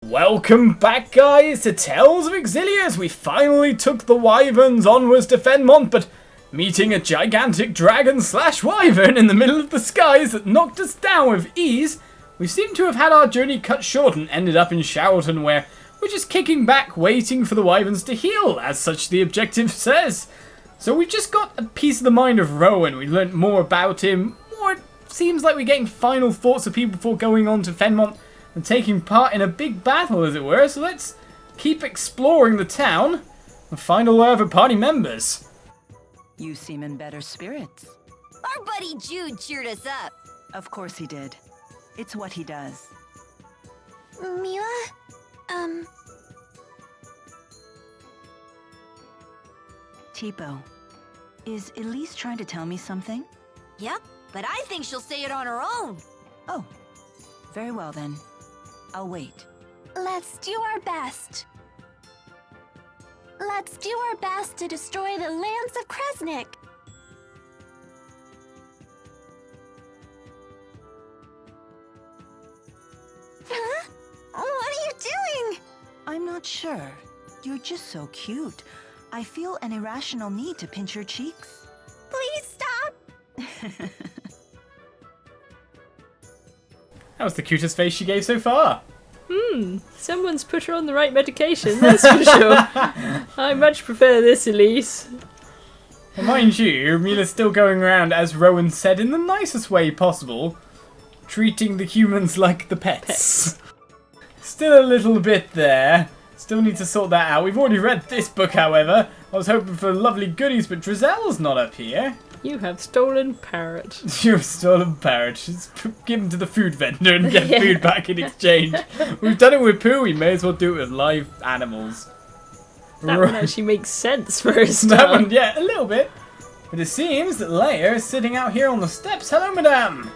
Welcome back, guys, to Tales of Xillia as we finally took the Wyverns onwards to Fennmont, but meeting a gigantic dragon/wyvern in the middle of the skies that knocked us down with ease, we seem to have had our journey cut short and ended up in Sharilton, where we're just kicking back, waiting for the Wyverns to heal, as such the objective says. So we've just got a piece of the mind of Rowan. We learnt more about him, more it seems like we're getting final thoughts of people before going on to Fennmont and taking part in a big battle, as it were. So let's keep exploring the town and find all our other party members. You seem in better spirits. Our buddy Jude cheered us up. Of course he did. It's what he does. Mila? Tipo, is Elise trying to tell me something? Yep, but I think she'll say it on her own. Oh, very well then. I'll wait. Let's do our best. Let's do our best to destroy the lands of Kresnik. Huh? What are you doing? I'm not sure. You're just so cute. I feel an irrational need to pinch your cheeks. Please stop. That was the cutest face she gave so far. Someone's put her on the right medication, that's for sure. I much prefer this, Elise. And mind you, Mila's still going around, as Rowan said, in the nicest way possible, treating the humans like the pets. Still a little bit there. Still need to sort that out. We've already read this book, however. I was hoping for lovely goodies, but Drizel's not up here. You have stolen Parrot. You've stolen Parrot. Just give him to the food vendor and get food back in exchange. We've done it with poo, we may as well do it with live animals. That one actually makes sense for a start. That one, yeah, a little bit. But it seems that Leia is sitting out here on the steps. Hello, madame.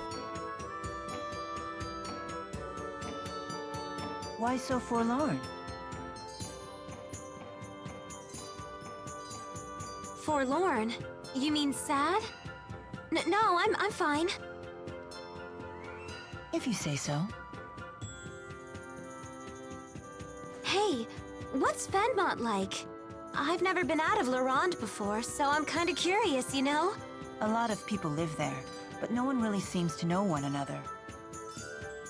Why so forlorn? Forlorn? You mean sad? No, I'm fine. If you say so. Hey, what's Fennmont like? I've never been out of Lorand before, so I'm kind of curious, you know? A lot of people live there, but no one really seems to know one another.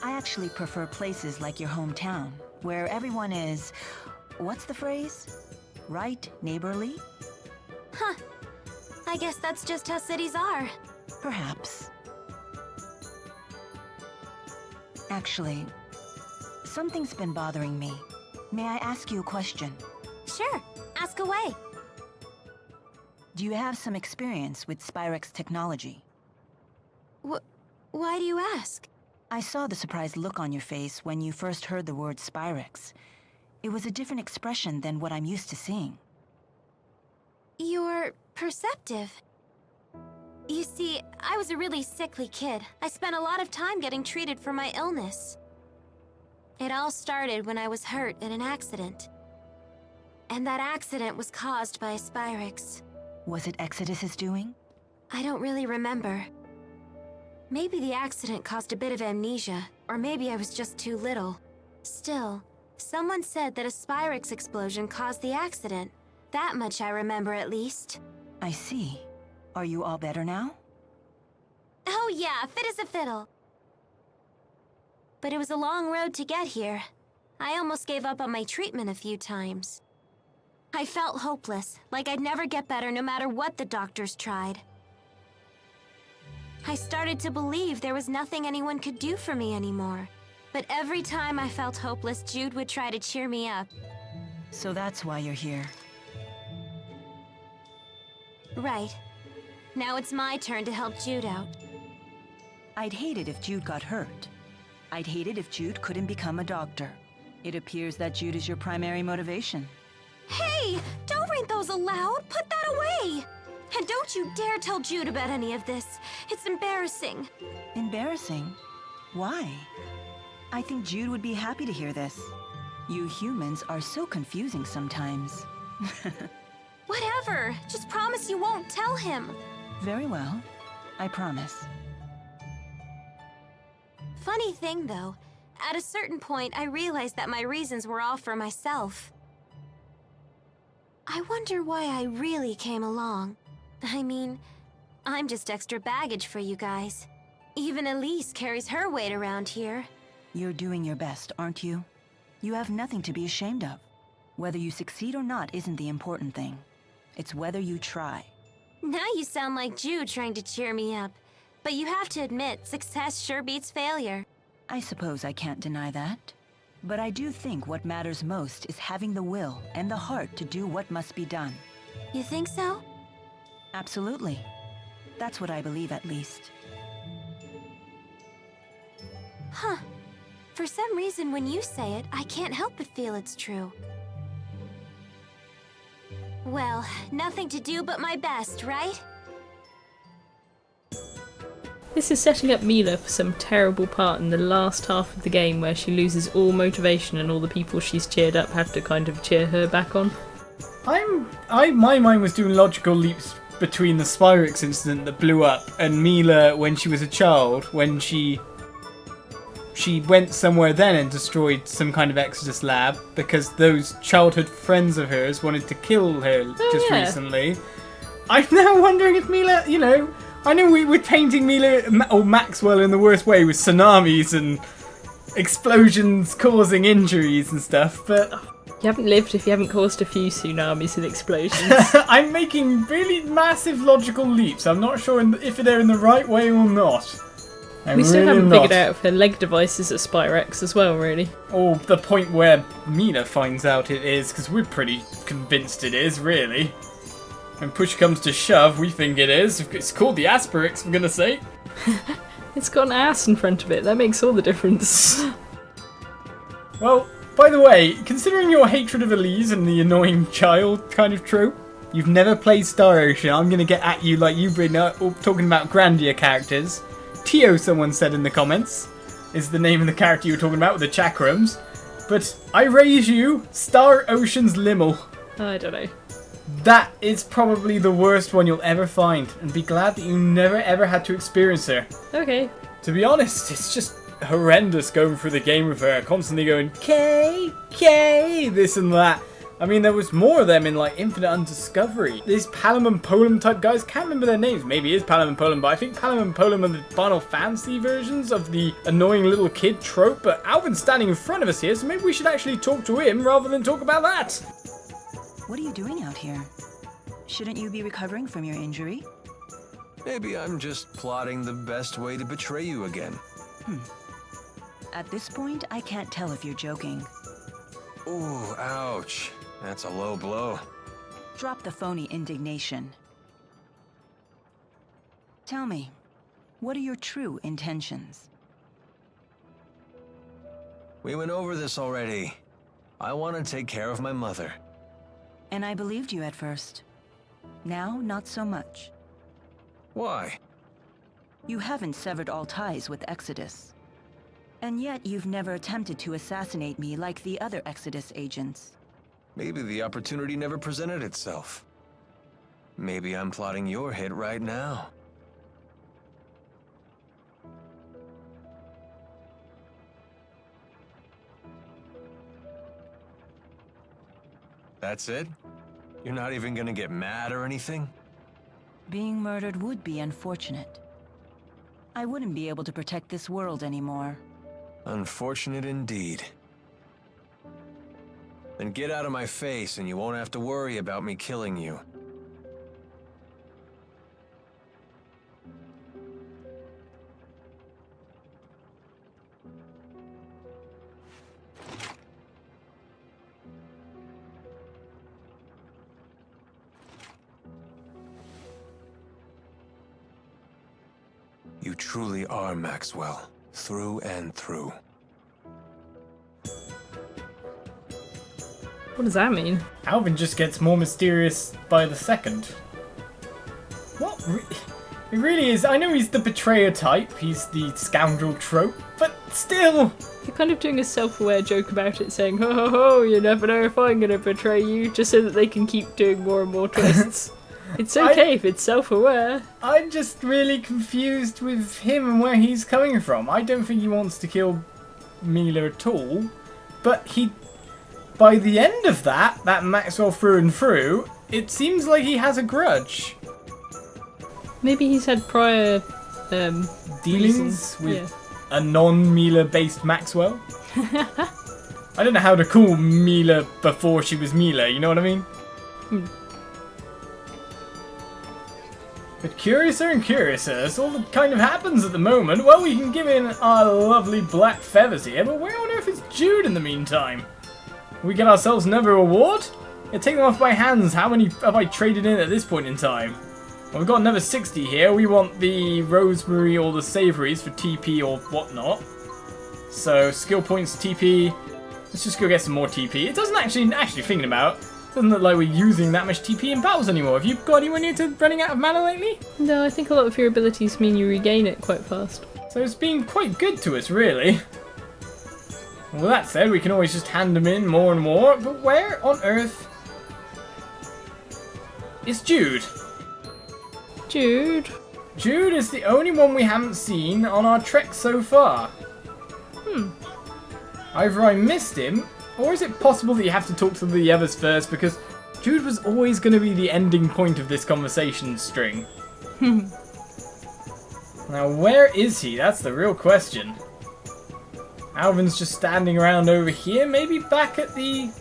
I actually prefer places like your hometown, where everyone is, what's the phrase? Right, neighborly? Huh. I guess that's just how cities are. Perhaps. Actually, something's been bothering me. May I ask you a question? Sure, ask away. Do you have some experience with Spyrex technology? Why do you ask? I saw the surprised look on your face when you first heard the word Spyrex. It was a different expression than what I'm used to seeing. You're perceptive. You see, I was a really sickly kid. I spent a lot of time getting treated for my illness. It all started when I was hurt in an accident. And that accident was caused by a Spyrex. Was it Exodus's doing? I don't really remember. Maybe the accident caused a bit of amnesia, or maybe I was just too little. Still, someone said that a Spyrex explosion caused the accident. That much I remember, at least. I see. Are you all better now? Oh yeah, fit as a fiddle. But it was a long road to get here. I almost gave up on my treatment a few times. I felt hopeless, like I'd never get better no matter what the doctors tried. I started to believe there was nothing anyone could do for me anymore. But every time I felt hopeless, Jude would try to cheer me up. So that's why you're here. Right. Now it's my turn to help Jude out. I'd hate it if Jude got hurt. I'd hate it if Jude couldn't become a doctor. It appears that Jude is your primary motivation. Hey! Don't read those aloud! Put that away! And don't you dare tell Jude about any of this. It's embarrassing. Embarrassing? Why? I think Jude would be happy to hear this. You humans are so confusing sometimes. Whatever. Just promise you won't tell him. Very well. I promise. Funny thing, though. at a certain point, I realized that my reasons were all for myself. I wonder why I really came along. I mean, I'm just extra baggage for you guys. Even Elise carries her weight around here. You're doing your best, aren't you? You have nothing to be ashamed of. Whether you succeed or not isn't the important thing. It's whether you try. Now you sound like Jude trying to cheer me up. But you have to admit, success sure beats failure. I suppose I can't deny that. But I do think what matters most is having the will and the heart to do what must be done. You think so? Absolutely. That's what I believe, at least. Huh. For some reason, when you say it, I can't help but feel it's true. Well, nothing to do but my best, right? This is setting up Mila for some terrible part in the last half of the game where she loses all motivation and all the people she's cheered up have to kind of cheer her back on. My mind was doing logical leaps between the Spyrex incident that blew up and Mila when she was a child, when she went somewhere then and destroyed some kind of Exodus lab because those childhood friends of hers wanted to kill her recently. I'm now wondering if Mila, I know we were painting Mila or Maxwell in the worst way with tsunamis and explosions causing injuries and stuff, but you haven't lived if you haven't caused a few tsunamis and explosions. I'm making really massive logical leaps. I'm not sure if they're in the right way or not. We still haven't figured out if her leg device is a Spyrex as well, really. Or the point where Mila finds out it is, because we're pretty convinced it is, really. When push comes to shove, we think it is. It's called the Asperix, for goodness sake. It's got an ass in front of it. That makes all the difference. Well, by the way, considering your hatred of Elise and the annoying child kind of trope, you've never played Star Ocean. I'm going to get at you like you've been talking about Grandia characters. Tio, someone said in the comments, is the name of the character you were talking about with the chakrams. But I raise you Star Ocean's Limmel. I don't know. That is probably the worst one you'll ever find, and be glad that you never ever had to experience her. Okay. To be honest, it's just horrendous going through the game with her, constantly going, K, this and that. I mean, there was more of them in, like, Infinite Undiscovery. These Palom and Polem type guys, can't remember their names. Maybe it is Palom and Polem, but I think Palom and Polem are the Final Fantasy versions of the annoying little kid trope. But Alvin's standing in front of us here, so maybe we should actually talk to him rather than talk about that. What are you doing out here? Shouldn't you be recovering from your injury? Maybe I'm just plotting the best way to betray you again. At this point, I can't tell if you're joking. Ooh, ouch. That's a low blow. Drop the phony indignation. Tell me, what are your true intentions? We went over this already. I want to take care of my mother. And I believed you at first. Now, not so much. Why? You haven't severed all ties with Exodus. And yet you've never attempted to assassinate me like the other Exodus agents. Maybe the opportunity never presented itself. Maybe I'm plotting your hit right now. That's it? You're not even gonna get mad or anything? Being murdered would be unfortunate. I wouldn't be able to protect this world anymore. Unfortunate indeed. Then get out of my face and you won't have to worry about me killing you. You truly are Maxwell, through and through. What does that mean? Alvin just gets more mysterious by the second. What? It really is. I know he's the betrayer type, he's the scoundrel trope, but still! You're kind of doing a self-aware joke about it, saying, ho ho ho, you never know if I'm gonna betray you, just so that they can keep doing more and more twists. It's okay if it's self-aware. I'm just really confused with him and where he's coming from. I don't think he wants to kill Mila at all. But by the end of that Maxwell through and through, it seems like he has a grudge. Maybe he's had prior dealings with a non-Mila based Maxwell. I don't know how to call Mila before she was Mila, you know what I mean? But curiouser and curiouser, that's all that kind of happens at the moment. Well, we can give in our lovely black feathers here, but where on earth is Jude in the meantime? We get ourselves another reward? Yeah, take them off my hands. How many have I traded in at this point in time? Well, we've got another 60 here. We want the rosemary or the savouries for TP or whatnot. So, skill points, TP. Let's just go get some more TP. It doesn't actually thinking about it, doesn't look like we're using that much TP in battles anymore. Have you got anyone near to running out of mana lately? No, I think a lot of your abilities mean you regain it quite fast. So it's been quite good to us, really. Well, that said, we can always just hand them in more and more. But where on earth is Jude? Jude? Jude is the only one we haven't seen on our trek so far. Either I missed him, or is it possible that you have to talk to the others first, because Jude was always going to be the ending point of this conversation string. Now, where is he? That's the real question. Alvin's just standing around over here, maybe back at the...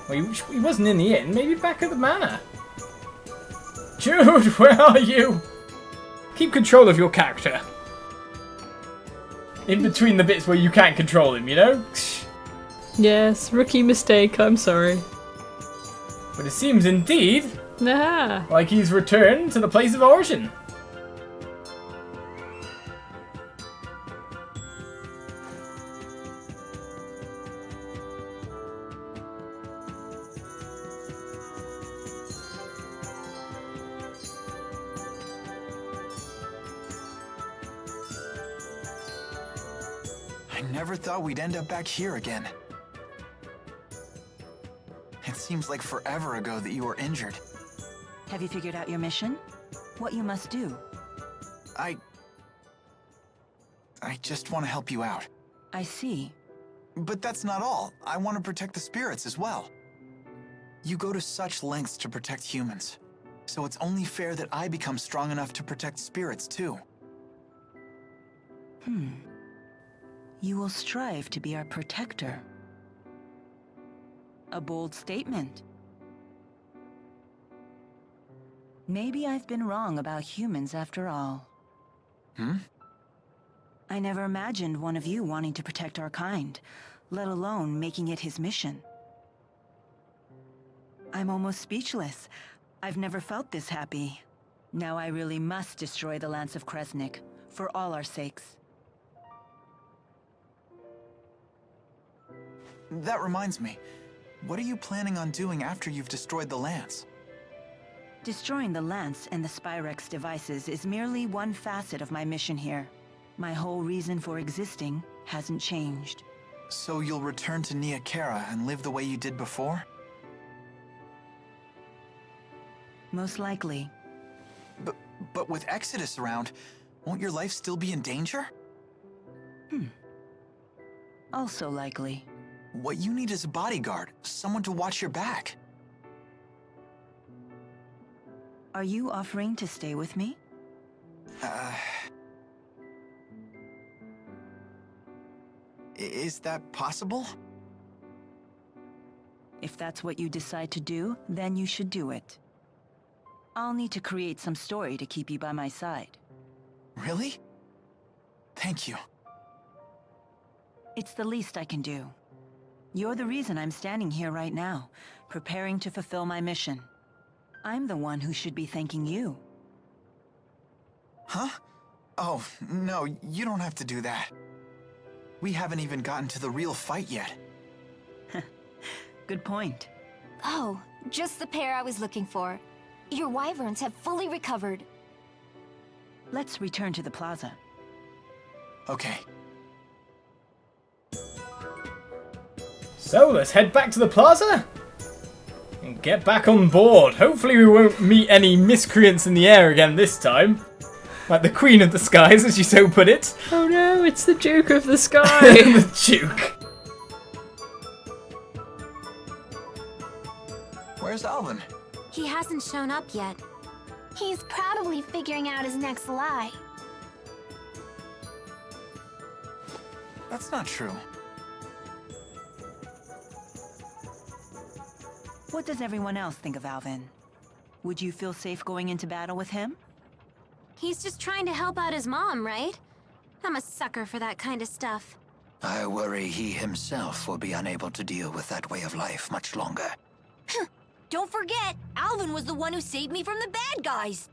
Well, he wasn't in the inn, maybe back at the manor. Jude, where are you? Keep control of your character. In between the bits where you can't control him, you know? Yes, rookie mistake, I'm sorry. But it seems indeed Nah. like he's returned to the place of origin. I never thought we'd end up back here again. It seems like forever ago that you were injured. Have you figured out your mission? What you must do? I just want to help you out. I see. But that's not all. I want to protect the spirits as well. You go to such lengths to protect humans, so it's only fair that I become strong enough to protect spirits too. You will strive to be our protector. A bold statement. Maybe I've been wrong about humans after all. I never imagined one of you wanting to protect our kind, let alone making it his mission. I'm almost speechless. I've never felt this happy. Now I really must destroy the Lance of Kresnik, for all our sakes. That reminds me. What are you planning on doing after you've destroyed the Lance? Destroying the Lance and the Spyrex devices is merely one facet of my mission here. My whole reason for existing hasn't changed. So you'll return to Nia Khera and live the way you did before? Most likely. But with Exodus around, won't your life still be in danger? Also likely. What you need is a bodyguard, someone to watch your back. Are you offering to stay with me? Is that possible? If that's what you decide to do, then you should do it. I'll need to create some story to keep you by my side. Really? Thank you. It's the least I can do. You're the reason I'm standing here right now, preparing to fulfill my mission. I'm the one who should be thanking you. Huh? Oh, no, you don't have to do that. We haven't even gotten to the real fight yet. Good point. Oh, just the pair I was looking for. Your wyverns have fully recovered. Let's return to the plaza. Okay. So let's head back to the plaza and get back on board. Hopefully we won't meet any miscreants in the air again this time. Like the Queen of the Skies, as you so put it. Oh no, it's the Duke of the Sky. The Duke. Where's Alvin? He hasn't shown up yet. He's probably figuring out his next lie. That's not true. What does everyone else think of Alvin? Would you feel safe going into battle with him? He's just trying to help out his mom, right? I'm a sucker for that kind of stuff. I worry he himself will be unable to deal with that way of life much longer. Don't forget, Alvin was the one who saved me from the bad guys.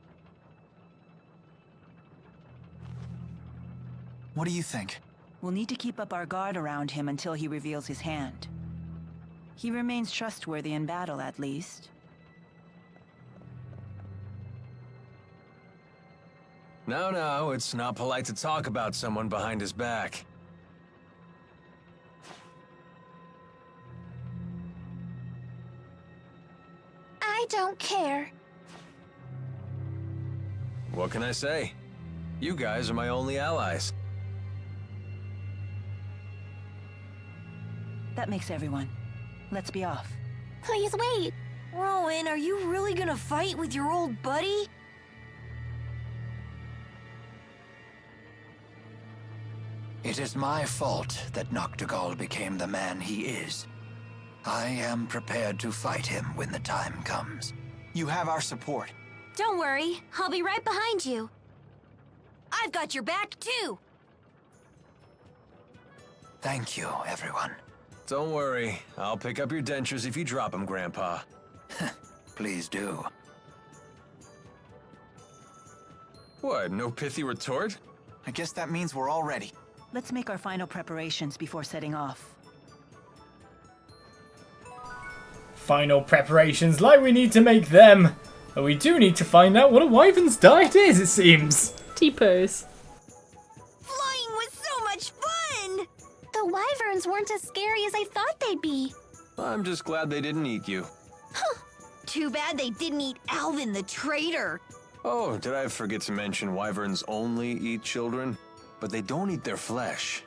What do you think? We'll need to keep up our guard around him until he reveals his hand. He remains trustworthy in battle, at least. No, it's not polite to talk about someone behind his back. I don't care. What can I say? You guys are my only allies. That makes everyone. Let's be off. Please wait. Rowan, are you really gonna fight with your old buddy? It is my fault that Noctigal became the man he is. I am prepared to fight him when the time comes. You have our support. Don't worry, I'll be right behind you. I've got your back, too. Thank you, everyone. Don't worry, I'll pick up your dentures if you drop them, Grandpa. Please do. What, no pithy retort? I guess that means we're all ready. Let's make our final preparations before setting off. Final preparations, like we need to make them. But we do need to find out what a wyvern's diet is, it seems. T-pose. Flying was so much fun! The wyverns weren't as scary as I thought they'd be. I'm just glad they didn't eat you. Too bad they didn't eat Alvin the traitor. Oh, did I forget to mention wyverns only eat children? But they don't eat their flesh.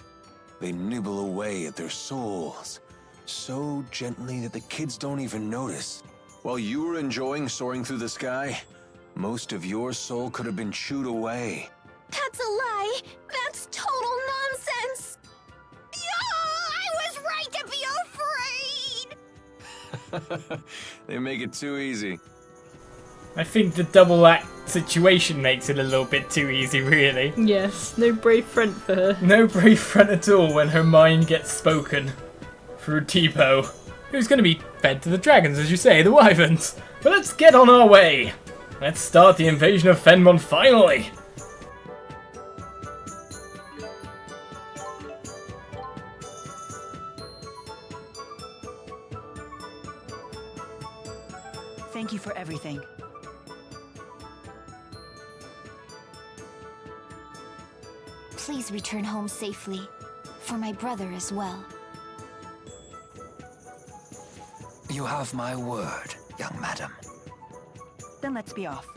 They nibble away at their souls, so gently that the kids don't even notice. While you were enjoying soaring through the sky, most of your soul could have been chewed away. That's a lie. That's total nonsense. I was right to be afraid! They make it too easy. I think the double act situation makes it a little bit too easy, really. Yes, no brave front for her. No brave front at all when her mind gets spoken through Tipo, who's going to be fed to the dragons, as you say, the wyverns. But let's get on our way. Let's start the invasion of Fennmont finally. Thank you for everything. Please return home safely. For my brother as well. You have my word, young madam. Then let's be off.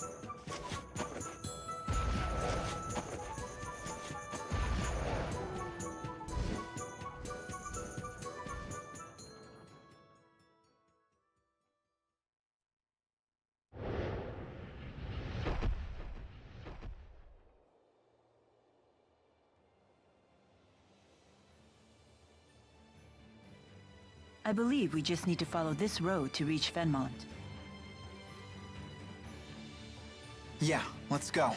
I believe we just need to follow this road to reach Fennmont. Yeah, let's go.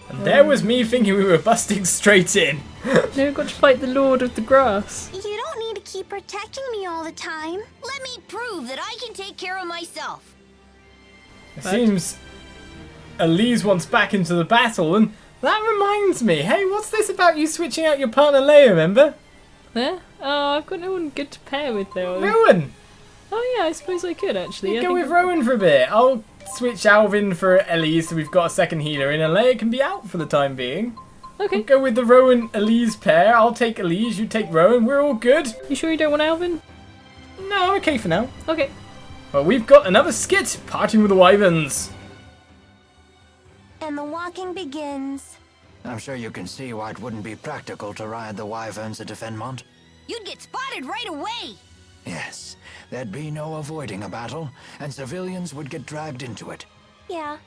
And there was me thinking we were busting straight in. No, we've got to fight the Lord of the Grass. You don't need to keep protecting me all the time. Let me prove that I can take care of myself. It seems Elise wants back into the battle, and that reminds me. Hey, what's this about you switching out your partner Leia, remember? There? Oh, I've got no one good to pair with though. Rowan! Oh yeah, I suppose I could actually. Go with Rowan for a bit. I'll switch Alvin for Elise so we've got a second healer in, and Leia can be out for the time being. Okay. We'll go with the Rowan-Elise pair. I'll take Elise, you take Rowan. We're all good. You sure you don't want Alvin? No, I'm okay for now. Okay. Well, we've got another skit, parting with the Wyverns. And the walking begins. I'm sure you can see why it wouldn't be practical to ride the Wyverns into Fennmont. You'd get spotted right away. Yes, there'd be no avoiding a battle, and civilians would get dragged into it. Yeah,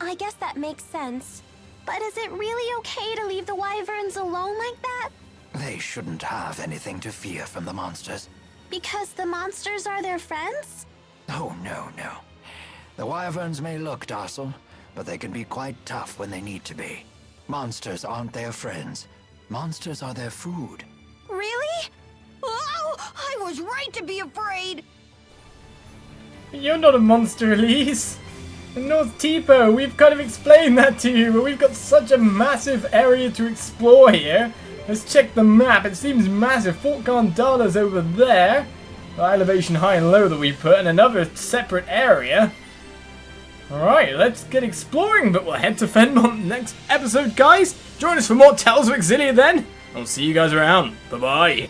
I guess that makes sense. But is it really okay to leave the Wyverns alone like that? They shouldn't have anything to fear from the monsters. Because the monsters are their friends? Oh, no. The Wyverns may look docile, but they can be quite tough when they need to be. Monsters aren't their friends. Monsters are their food. Really? Oh, I was right to be afraid. You're not a monster, Elise. In North Tipo, we've kind of explained that to you, but we've got such a massive area to explore here. Let's check the map. It seems massive. Fort Gandala's over there. The elevation high and low that we put, and another separate area. Alright, let's get exploring, but we'll head to Fennmont next episode, guys. Join us for more Tales of Xillia then. I'll see you guys around. Bye-bye.